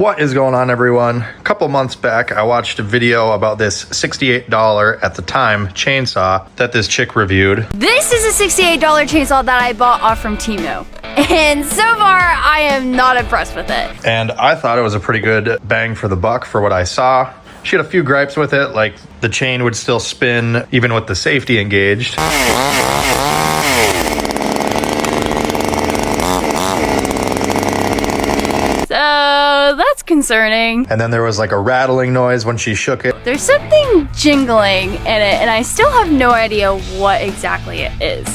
What is going on, everyone? A couple months back, I watched a video about this $68 at the time chainsaw that this chick reviewed. This is a $68 chainsaw that I bought off from Temu. And so far, I am not impressed with it. And I thought it was a pretty good bang for the buck for what I saw. She had a few gripes with it, like the chain would still spin even with the safety engaged. So that's concerning. And then there was like a rattling noise when she shook it. There's something jingling in it, and I still have no idea what exactly it is.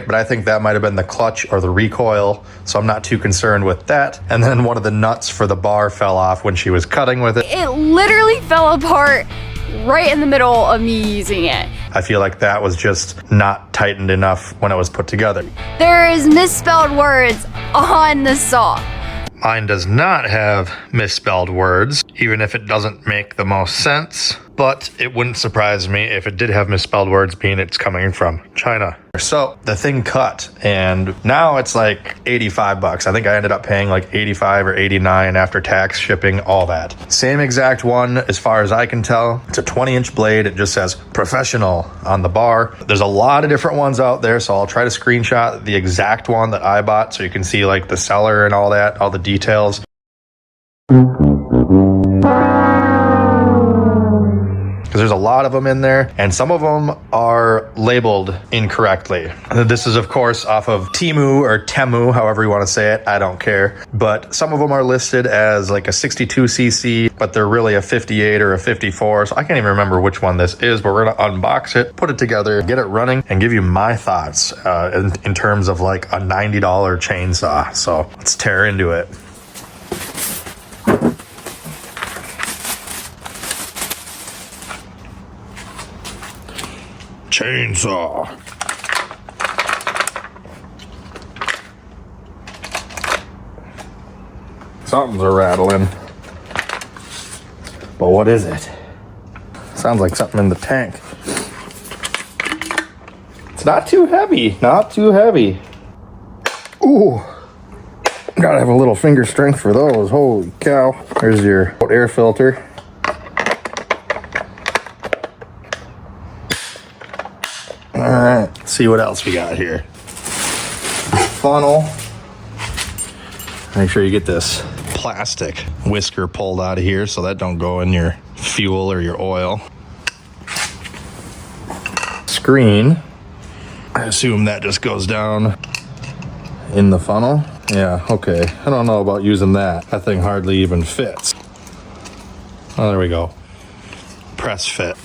But I think that might have been the clutch or the recoil, so I'm not too concerned with that. And then one of the nuts for the bar fell off when she was cutting with it. It literally fell apart right in the middle of me using it. I feel like that was just not tightened enough when it was put together. There is misspelled words on the saw. Mine does not have misspelled words, even if it doesn't make the most sense. But it wouldn't surprise me if it did have misspelled words, being it's coming from China. So the thing cut, and now it's like 85 bucks. I think I ended up paying like 85 or 89 after tax, shipping, all that. Same exact one as far as I can tell. It's a 20-inch blade. It just says professional on the bar. There's a lot of different ones out there, so I'll try to screenshot the exact one that I bought so you can see like the seller and all that, all the details. Because there's a lot of them in there, and some of them are labeled incorrectly. This is, of course, off of Temu or Temu, however you want to say it. I don't care. But some of them are listed as like a 62cc, but they're really a 58 or a 54. So I can't even remember which one this is, but we're going to unbox it, put it together, get it running, and give you my thoughts in terms of like a $90 chainsaw. So let's tear into it. Chainsaw. Something's a rattling. But what is it? Sounds like something in the tank. It's not too heavy. Not too heavy. Ooh. Gotta have a little finger strength for those. Holy cow. There's your air filter. All right, let's see what else we got here. Funnel. Make sure you get this plastic whisker pulled out of here so that don't go in your fuel or your oil. Screen. I assume that just goes down in the funnel. Yeah, okay. I don't know about using that. That thing hardly even fits. Oh, there we go. Press fit.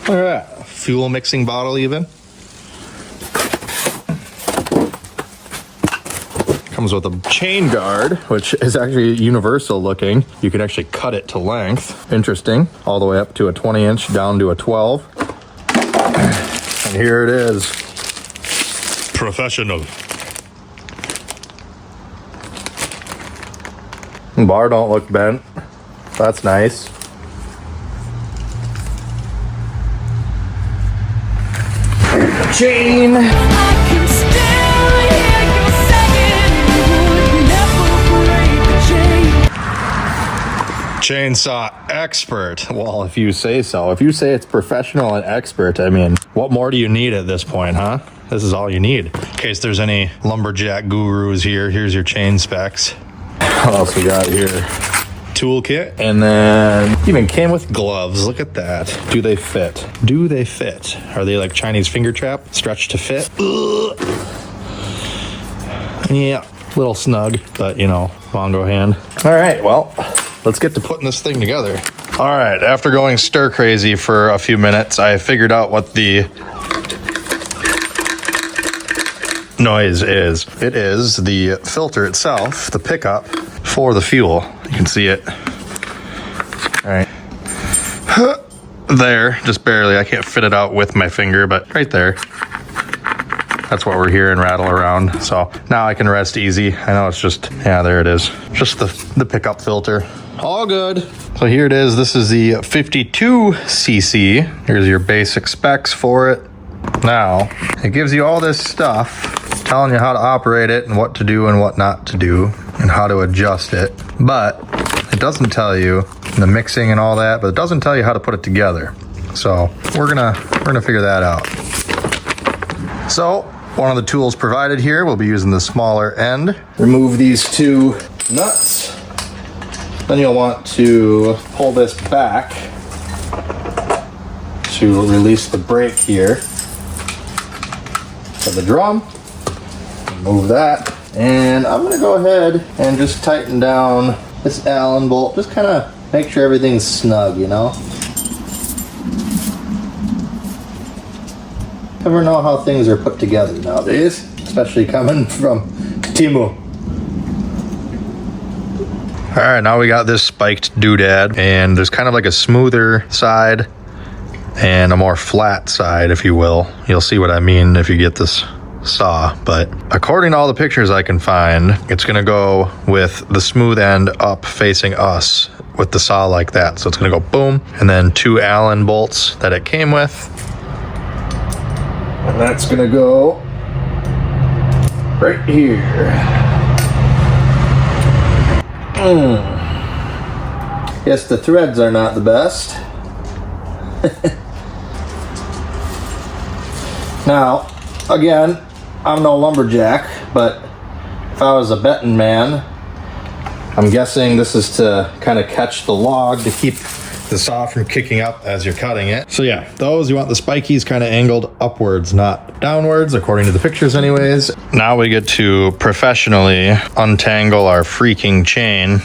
Look at that. Fuel mixing bottle even. Comes with a chain guard, which is actually universal looking. You can actually cut it to length. Interesting. All the way up to a 20-inch, down to a 12. And here it is. Professional. Bar don't look bent. That's nice. Chain. Chainsaw expert. Well, if you say so. If you say it's professional and expert, I mean, what more do you need at this point, huh? This is all you need. In case there's any lumberjack gurus here, here's your chain specs. What else we got here? Toolkit, and then even came with gloves. Look at that. Do they fit? Do they fit? Are they like Chinese finger trap? Stretch to fit? Ugh. Yeah, little snug, but you know, bongo hand. All right, well, let's get to putting this thing together. All right, after going stir crazy for a few minutes, I figured out what the noise is. It is the filter itself, the pickup for the fuel. You can see it. All right. There, just barely. I can't fit it out with my finger, but right there. That's what we're hearing rattle around. So now I can rest easy. I know it's just, yeah, there it is. Just the pickup filter. All good. So here it is. This is the 52cc. Here's your basic specs for it. Now, it gives you all this stuff telling you how to operate it and what to do and what not to do. and how to adjust it, but it doesn't tell you the mixing and all that, but it doesn't tell you how to put it together. So we're gonna figure that out. So one of the tools provided here, we'll be using the smaller end. Remove these two nuts. Then you'll want to pull this back to release the brake here to the drum. Remove that. And I'm gonna go ahead and just tighten down this Allen bolt. Just kind of make sure everything's snug, you know? Never know how things are put together nowadays, especially coming from Temu. All right, now we got this spiked doodad, and there's kind of like a smoother side and a more flat side, if you will. You'll see what I mean if you get this saw, but according to all the pictures I can find, it's gonna go with the smooth end up facing us with the saw like that. So it's gonna go boom, and then 2 Allen bolts that it came with. And that's gonna go right here. Yes, the threads are not the best. Now, again, I'm no lumberjack, but if I was a betting man, I'm guessing this is to kind of catch the log to keep the saw from kicking up as you're cutting it. So yeah, those, you want the spikies kind of angled upwards, not downwards, according to the pictures anyways. Now we get to professionally untangle our freaking chain.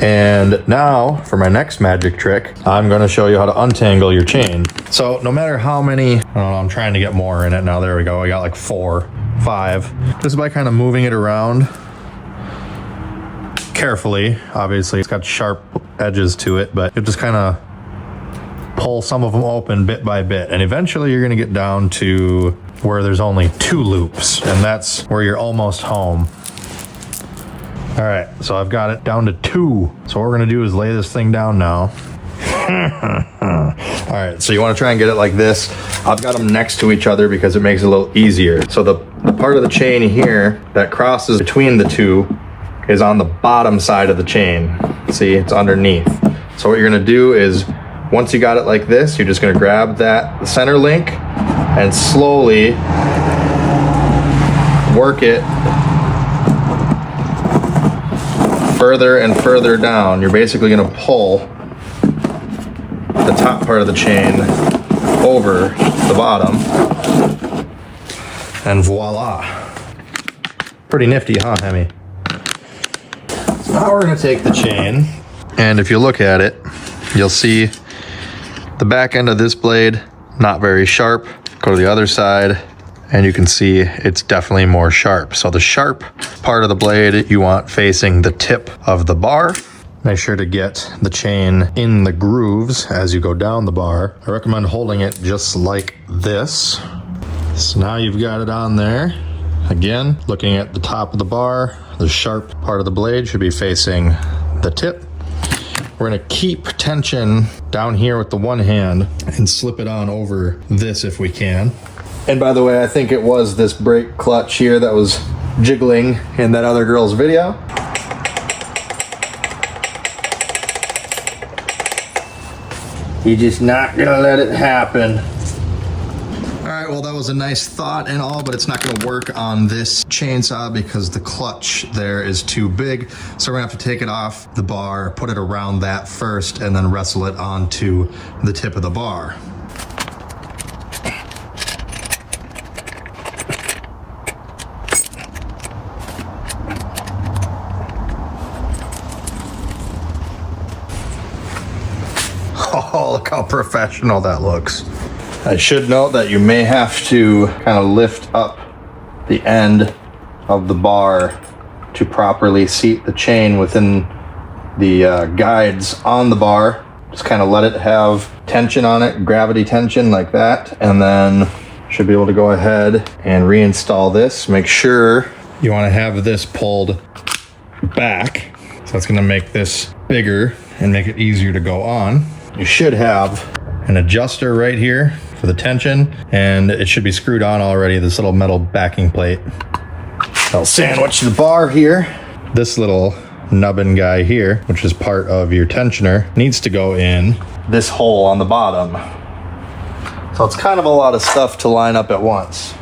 And now for my next magic trick, I'm going to show you how to untangle your chain. So no matter how many, I don't know, I'm trying to get more in it now. There we go. I got like 4, 5. Just by kind of moving it around carefully. Obviously, it's got sharp edges to it, but you just kind of pull some of them open bit by bit. And eventually you're going to get down to where there's only 2 loops, and that's where you're almost home. All right, so I've got it down to 2. So what we're gonna do is lay this thing down now. All right, so you wanna try and get it like this. I've got them next to each other because it makes it a little easier. So the part of the chain here that crosses between the 2 is on the bottom side of the chain. See, it's underneath. So what you're gonna do is, once you got it like this, you're just gonna grab that center link and slowly work it further and further down. You're basically going to pull the top part of the chain over the bottom, and voila. Pretty nifty, huh, Hemi? So now we're going to take the chain, and if you look at it, you'll see the back end of this blade, not very sharp. Go to the other side, and you can see it's definitely more sharp. So the sharp part of the blade you want facing the tip of the bar. Make sure to get the chain in the grooves as you go down the bar. I recommend holding it just like this. So now you've got it on there. Again, looking at the top of the bar, the sharp part of the blade should be facing the tip. We're gonna keep tension down here with the one hand and slip it on over this if we can. And by the way, I think it was this brake clutch here that was jiggling in that other girl's video. You're just not gonna let it happen. All right, well, that was a nice thought and all, but it's not gonna work on this chainsaw because the clutch there is too big. So we're gonna have to take it off the bar, put it around that first, and then wrestle it onto the tip of the bar. Oh, look how professional that looks. I should note that you may have to kind of lift up the end of the bar to properly seat the chain within the guides on the bar. Just kind of let it have tension on it, gravity tension like that, and then should be able to go ahead and reinstall this. Make sure you want to have this pulled back. So that's going to make this bigger and make it easier to go on. You should have an adjuster right here for the tension, and it should be screwed on already, this little metal backing plate. I'll sandwich the bar here. this little nubbin guy here, which is part of your tensioner, needs to go in this hole on the bottom. So it's kind of a lot of stuff to line up at once.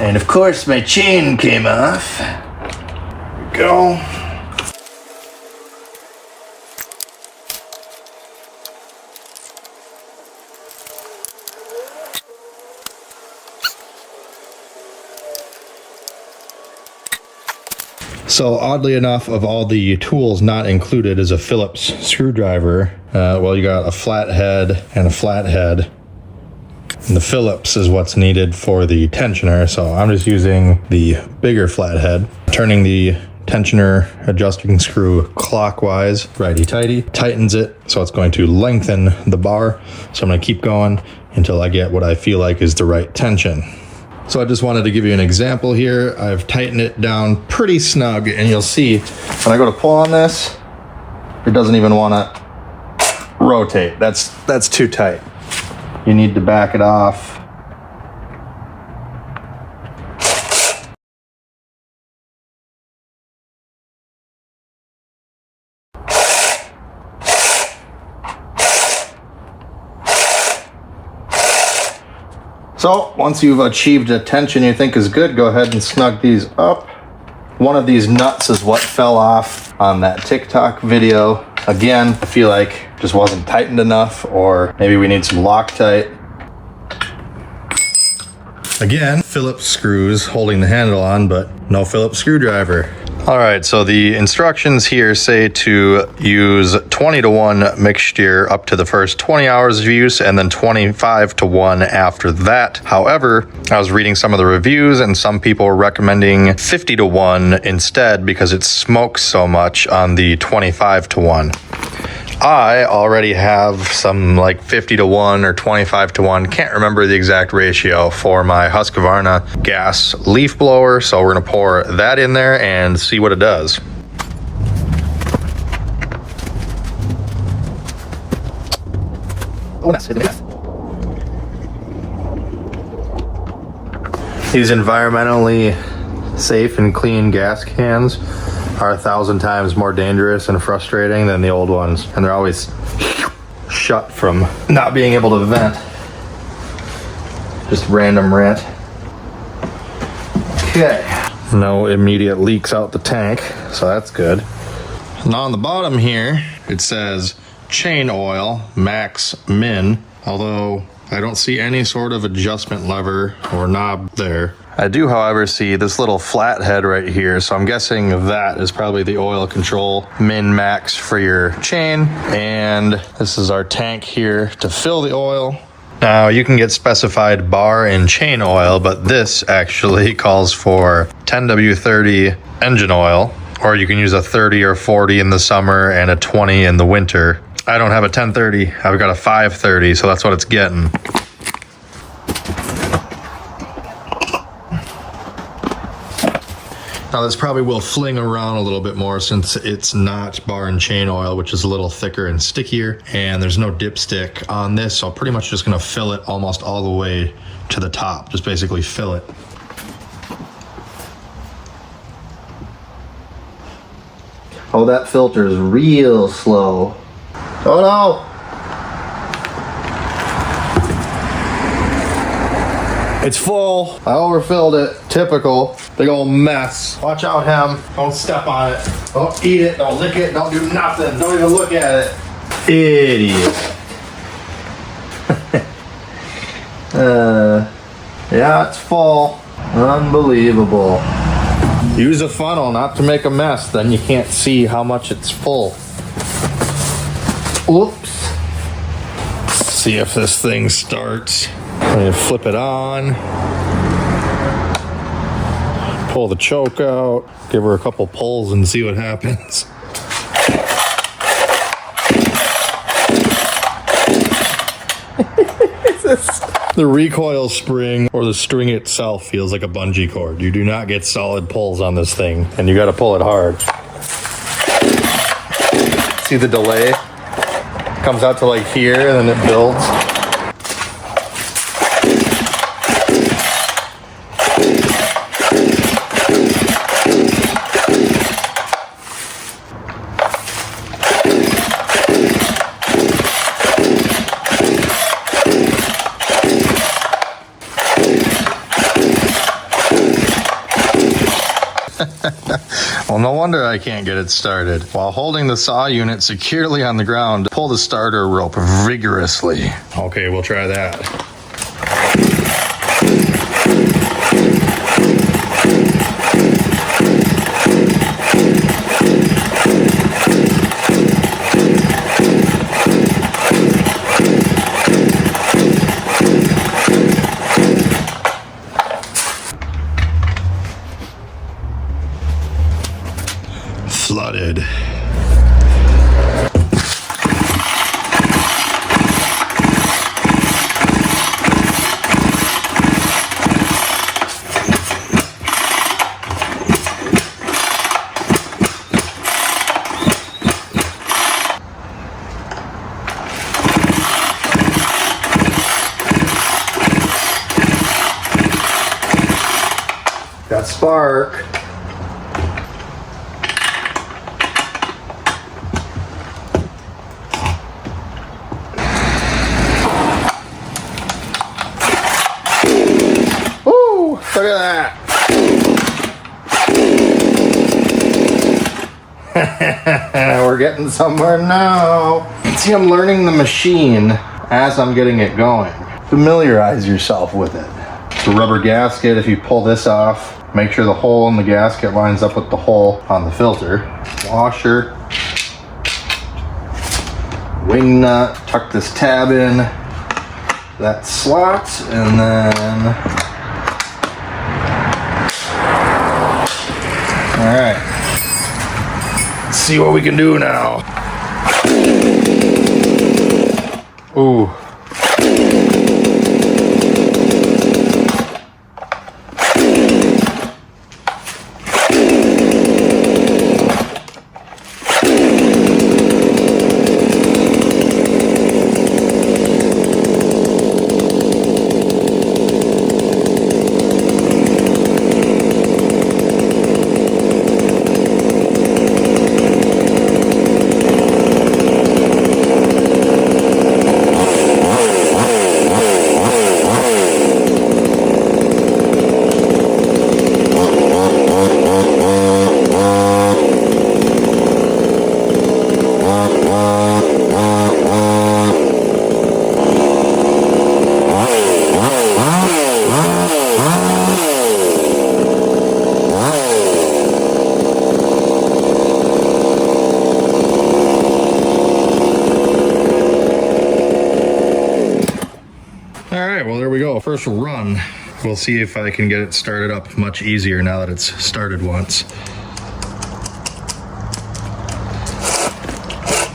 And of course my chain came off. There we go. So oddly enough, of all the tools not included is a Phillips screwdriver. Well, you got a flathead and a flathead. And the Phillips is what's needed for the tensioner. So I'm just using the bigger flathead, turning the tensioner adjusting screw clockwise, righty-tighty, tightens it. So it's going to lengthen the bar. So I'm gonna keep going until I get what I feel like is the right tension. So I just wanted to give you an example here. I've tightened it down pretty snug, and you'll see when I go to pull on this, it doesn't even want to rotate. That's too tight. You need to back it off. So once you've achieved a tension you think is good, go ahead and snug these up. One of these nuts is what fell off on that TikTok video. Again, I feel like it just wasn't tightened enough, or maybe we need some Loctite. Again, Phillips screws holding the handle on, but no Phillips screwdriver. All right, so the instructions here say to use 20-to-1 mixture up to the first 20 hours of use, and then 25-to-1 after that. However, I was reading some of the reviews and some people were recommending 50-to-1 instead because it smokes so much on the 25-to-1. I already have some like 50-to-1 or 25-to-1, can't remember the exact ratio, for my Husqvarna gas leaf blower. So we're gonna pour that in there and see what it does. These environmentally safe and clean gas cans are 1,000 times more dangerous and frustrating than the old ones, and they're always shut from not being able to vent. Just random rant. Okay, no immediate leaks out the tank, so that's good. Now on the bottom here it says chain oil max min, although I don't see any sort of adjustment lever or knob there. I do, however, see this little flathead right here, so I'm guessing that is probably the oil control min max for your chain. And this is our tank here to fill the oil. Now you can get specified bar and chain oil, but this actually calls for 10W30 engine oil, or you can use a 30 or 40 in the summer and a 20 in the winter. I don't have a 1030, I've got a 530, so that's what it's getting. Now this probably will fling around a little bit more since it's not bar and chain oil, which is a little thicker and stickier, and there's no dipstick on this, so I'm pretty much just gonna fill it almost all the way to the top. Just basically fill it. Oh, that filter is real slow. Oh no! It's full. I overfilled it. Typical. Big old mess. Watch out, Hem. Don't step on it. Don't eat it. Don't lick it. Don't do nothing. Don't even look at it. Idiot. Yeah, it's full. Unbelievable. Use a funnel not to make a mess, then you can't see how much it's full. Oops. Let's see if this thing starts. I'm gonna flip it on. Pull the choke out. Give her a couple pulls and see what happens. The recoil spring or the string itself feels like a bungee cord. You do not get solid pulls on this thing, and you gotta pull it hard. See the delay? Comes out to like here and then it builds. wonder I can't get it started. While holding the saw unit securely on the ground, pull the starter rope vigorously. Okay, we'll try that. Flooded. Got spark. Look at that. We're getting somewhere now. See, I'm learning the machine as I'm getting it going. Familiarize yourself with it. It's a rubber gasket. If you pull this off, make sure the hole in the gasket lines up with the hole on the filter. Washer. Wing nut. Tuck this tab in that slot, and then all right, let's see what we can do now. Ooh. Well, there we go. First run. We'll see if I can get it started up much easier now that it's started once.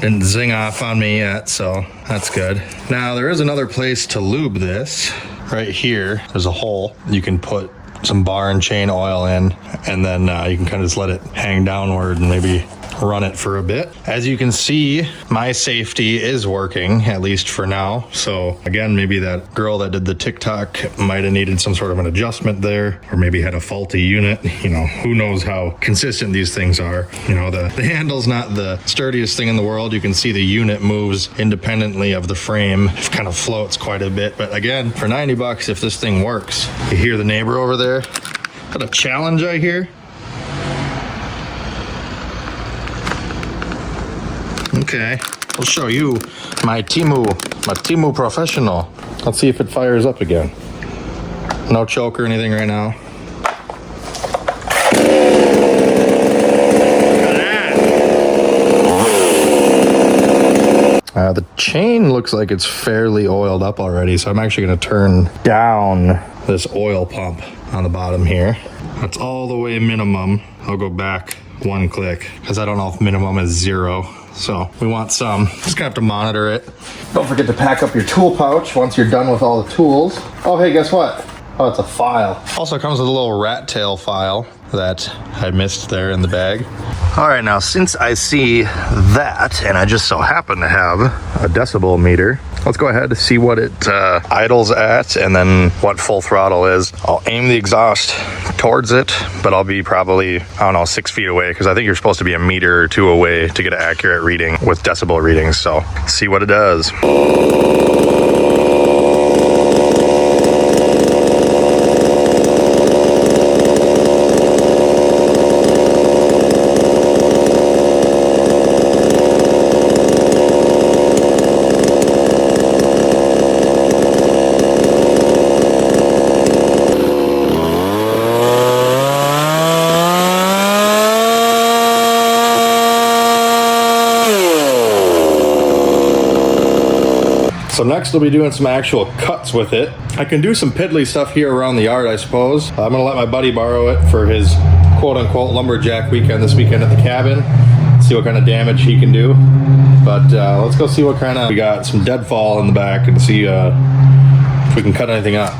Didn't zing off on me yet, so that's good. Now there is another place to lube this. Right here, there's a hole. You can put some bar and chain oil in, and then you can kind of just let it hang downward and maybe run it for a bit. As you can see, my safety is working, at least for now. So again, maybe that girl that did the TikTok might have needed some sort of an adjustment there, or maybe had a faulty unit. You know, who knows how consistent these things are. You know, the handle's not the sturdiest thing in the world. You can see the unit moves independently of the frame. It kind of floats quite a bit. But again, for 90 bucks, if this thing works. You hear the neighbor over there? Got a challenge I hear? Okay, I'll show you my Temu Professional. Let's see if it fires up again. No choke or anything right now. The chain looks like it's fairly oiled up already, so I'm actually going to turn down this oil pump on the bottom here. That's all the way minimum. I'll go back one click because I don't know if minimum is 0. So we want some. Just gonna have to monitor it. Don't forget to pack up your tool pouch once you're done with all the tools. Oh, hey, guess what? Oh, it's a file. Also comes with a little rat tail file that I missed there in the bag. All right, now since I see that, and I just so happen to have a decibel meter, let's go ahead and see what it idles at and then what full throttle is. I'll aim the exhaust towards it, but I'll be probably, I don't know, 6 feet away, because I think you're supposed to be a meter or 2 away to get an accurate reading with decibel readings. So let's see what it does. So next we'll be doing some actual cuts with it. I can do some piddly stuff here around the yard, I suppose. I'm gonna let my buddy borrow it for his quote-unquote lumberjack weekend this weekend at the cabin. See what kind of damage he can do. But let's go see what kind of, we got some deadfall in the back and see if we can cut anything up.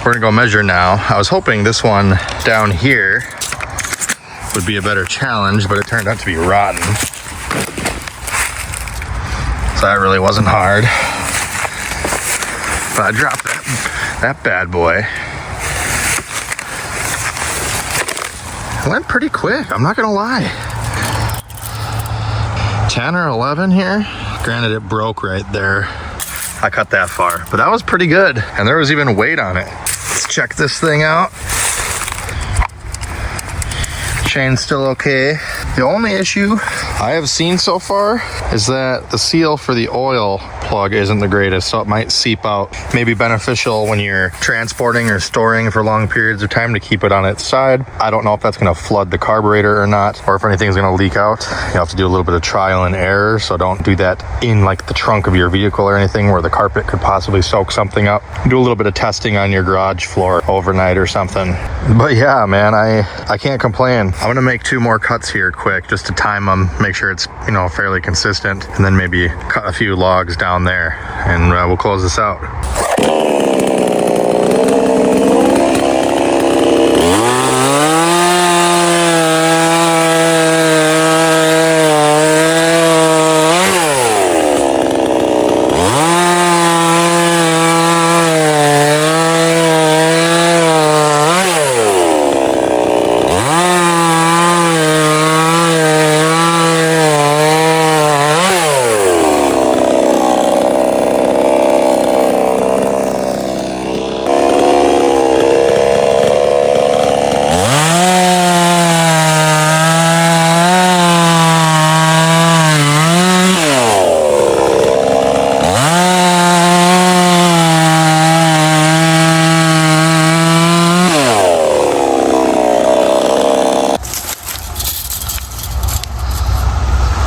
We're gonna go measure now. I was hoping this one down here would be a better challenge, but it turned out to be rotten. So that really wasn't hard. But I dropped that bad boy. It went pretty quick, I'm not gonna lie. 10 or 11 here. Granted, it broke right there. I cut that far, but that was pretty good. And there was even weight on it. Let's check this thing out. Chain's still okay. The only issue I have seen so far is that the seal for the oil plug isn't the greatest, so it might seep out. Maybe beneficial when you're transporting or storing for long periods of time to keep it on its side. I don't know if that's gonna flood the carburetor or not, or if anything's gonna leak out. You have to do a little bit of trial and error, so don't do that in like the trunk of your vehicle or anything where the carpet could possibly soak something up. Do a little bit of testing on your garage floor overnight or something. But yeah, man, I can't complain. I'm gonna make 2 more cuts here quick just to time them, make sure it's, you know, fairly consistent, and then maybe cut a few logs down there, and we'll close this out.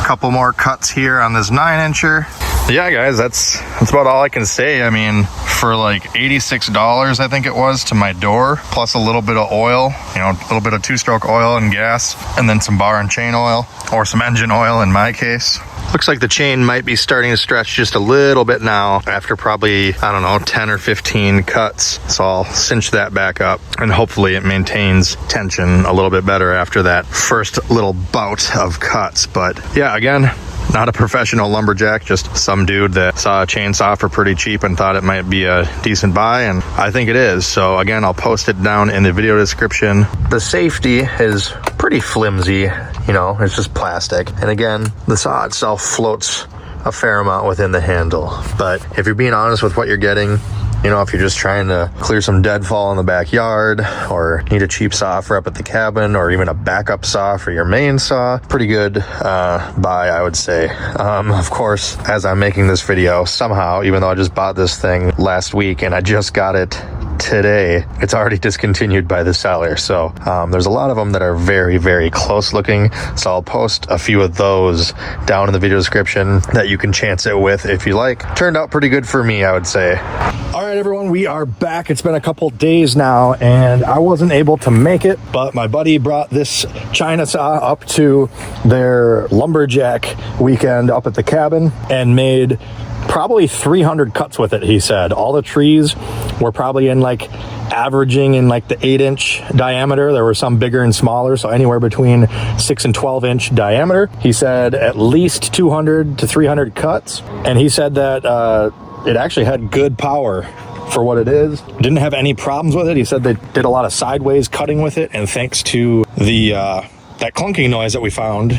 Couple more cuts here on this 9-incher. Yeah, guys, that's about all I can say. I mean, for like $86, I think it was, to my door, plus a little bit of oil, you know, a little bit of 2-stroke oil and gas, and then some bar and chain oil, or some engine oil in my case. Looks like the chain might be starting to stretch just a little bit now after probably, I don't know, 10 or 15 cuts. So I'll cinch that back up, and hopefully it maintains tension a little bit better after that first little bout of cuts. But yeah, again, not a professional lumberjack, just some dude that saw a chainsaw for pretty cheap and thought it might be a decent buy, and I think it is. So again, I'll post it down in the video description. The safety is pretty flimsy, you know, it's just plastic. And again, the saw itself floats a fair amount within the handle. But if you're being honest with what you're getting, you You know, if you're just trying to clear some deadfall in the backyard, or need a cheap saw for up at the cabin, or even a backup saw for your main saw, pretty good buy, I would say. Of course, as I'm making this video, somehow, even though I just bought this thing last week and I just got it today, it's already discontinued by the seller. So there's a lot of them that are very, very close looking, so I'll post a few of those down in the video description that you can chance it with if you like. Turned out pretty good for me, I would say. All right, everyone, we are back. It's been a couple days now and I wasn't able to make it, but my buddy brought this China saw up to their lumberjack weekend up at the cabin and made probably 300 cuts with it. He said all the trees were probably in like averaging in like the 8-inch diameter. There were some bigger and smaller, so anywhere between 6 and 12-inch diameter. He said at least 200 to 300 cuts, and he said that it actually had good power for what it is. Didn't have any problems with it. He said they did a lot of sideways cutting with it, and thanks to the that clunking noise that we found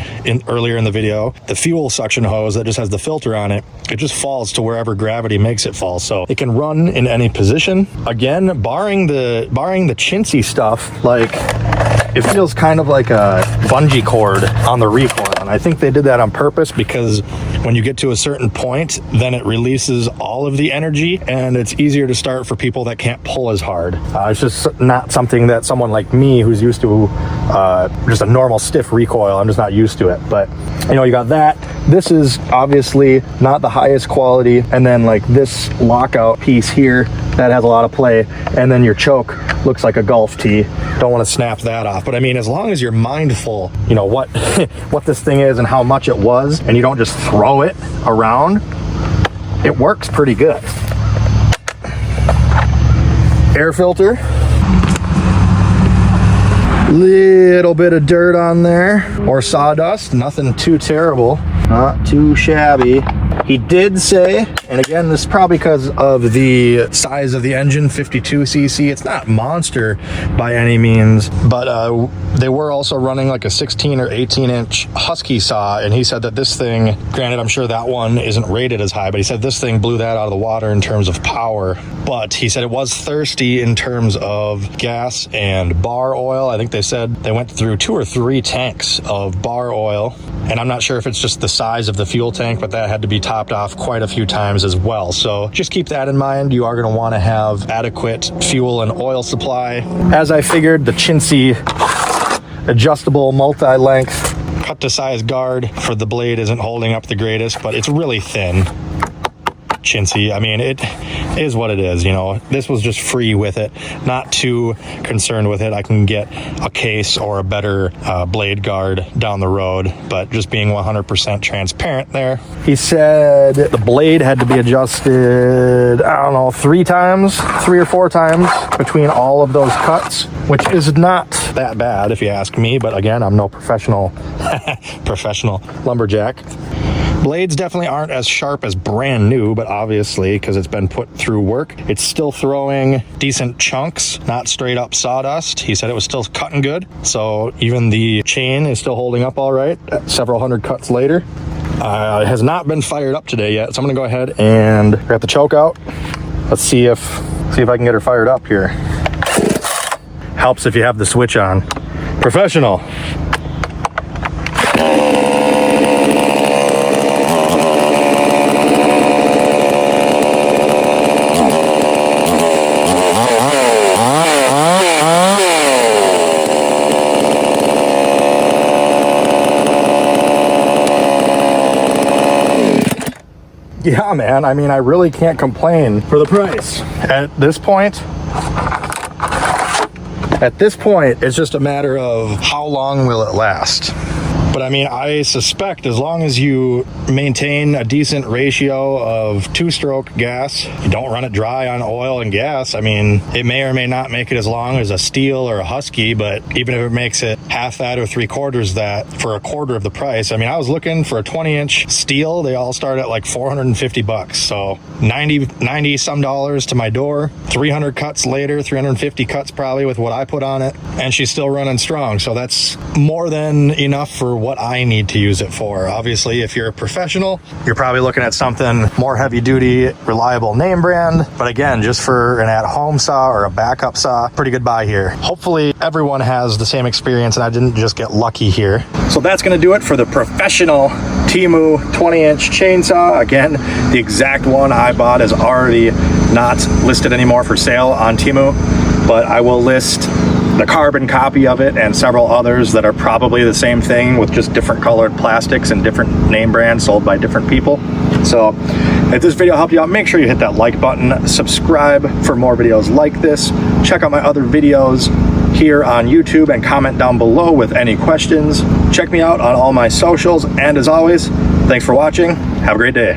earlier in the video, the fuel suction hose that just has the filter on it, it just falls to wherever gravity makes it fall. So it can run in any position. Again, barring the chintzy stuff, like it feels kind of like a bungee cord on the recoil. And I think they did that on purpose because when you get to a certain point, then it releases all of the energy and it's easier to start for people that can't pull as hard. It's just not something that someone like me who's used to just a normal stiff recoil, I'm just not used to it. But you know, you got that. This is obviously not the highest quality, and then like this lockout piece here that has a lot of play, and then your choke looks like a golf tee. Don't want to snap that off. But I mean, as long as you're mindful, you know, what what this thing is and how much it was, and you don't just throw it around, it works pretty good. Air filter, little bit of dirt on there or sawdust, nothing too terrible, not too shabby. He did say, and again, this is probably because of the size of the engine, 52cc. It's not monster by any means, but they were also running like a 16 or 18-inch Husky saw, and he said that this thing, granted, I'm sure that one isn't rated as high, but he said this thing blew that out of the water in terms of power. But he said it was thirsty in terms of gas and bar oil. I think they said they went through 2 or 3 tanks of bar oil, and I'm not sure if it's just the size of the fuel tank, but that had to be topped off quite a few times as well. So just keep that in mind. You are going to want to have adequate fuel and oil supply. As I figured, the chintzy adjustable multi-length cut to size guard for the blade isn't holding up the greatest, but it's really thin. Chintzy, I mean, it is what it is, you know. This was just free with it, not too concerned with it. I can get a case or a better blade guard down the road, but just being 100% transparent there. He said the blade had to be adjusted, I don't know, 3 or 4 times between all of those cuts, which is not that bad if you ask me, but again, I'm no professional lumberjack. Blades definitely aren't as sharp as brand new, but obviously, because it's been put through work, it's still throwing decent chunks, not straight up sawdust. He said it was still cutting good, so even the chain is still holding up all right, several hundred cuts later. It has not been fired up today yet, so I'm gonna go ahead and grab the choke out. Let's see if I can get her fired up here. Helps if you have the switch on. Professional. Yeah, man, I mean, I really can't complain for the price. At this point, it's just a matter of how long will it last. But I mean, I suspect as long as you maintain a decent ratio of 2-stroke gas, you don't run it dry on oil and gas, I mean, it may or may not make it as long as a Steel or a Husky, but even if it makes it half that or 3/4 that for a quarter of the price, I mean, I was looking for a 20-inch Steel. They all start at like $450. So 90 some dollars to my door, 300 cuts later, 350 cuts probably with what I put on it, and she's still running strong. So that's more than enough for what what I need to use it for. Obviously, if you're a professional, you're probably looking at something more heavy duty, reliable name brand. But again, just for an at-home saw or a backup saw, pretty good buy here. Hopefully everyone has the same experience and I didn't just get lucky here. So that's gonna do it for the professional Temu 20-inch chainsaw. Again, the exact one I bought is already not listed anymore for sale on Temu, but I will list the carbon copy of it and several others that are probably the same thing with just different colored plastics and different name brands sold by different people. So if this video helped you out, make sure you hit that like button, subscribe for more videos like this, check out my other videos here on YouTube, and comment down below with any questions. Check me out on all my socials, and as always, thanks for watching. Have a great day.